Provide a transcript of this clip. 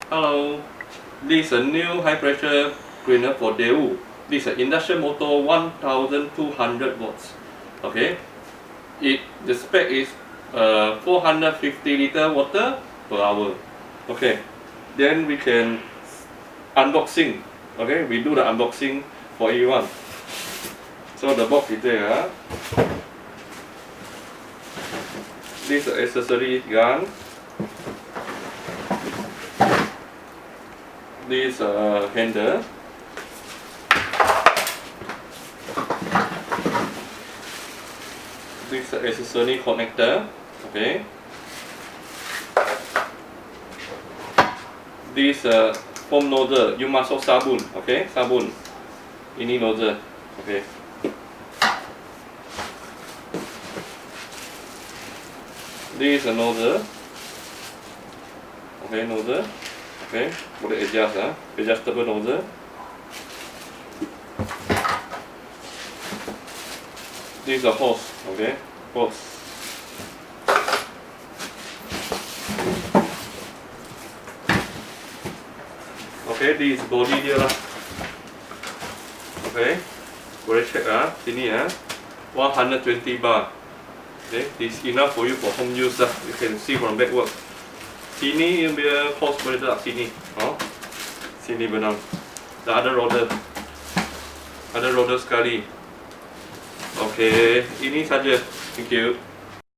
Hello, this is a new high pressure cleaner for Daewoo. This is an induction motor 1200 volts. Okay, the spec is 450 liter water per hour. Okay, then we can unboxing. Okay, we do the unboxing for everyone. So the box is there. This is accessory gun. This handle. This accessory connector. Okay. This foam nozzle. You masuk sabun. Okay, sabun. Ini nozzle. Okay. This is a nozzle. Okay, nozzle. Okay, boleh adjust adjustable nozzle. This is a hose. Okay, hose. Okay, this is body dia lah. Okay, boleh check sini 120 bar. Okay, this is enough for you for home use lah. You can see from back work. Sini yang dia hose boleh letak sini. Sini benang. Dan ada roda. Ada roda sekali. Okay, ini saja. Thank you.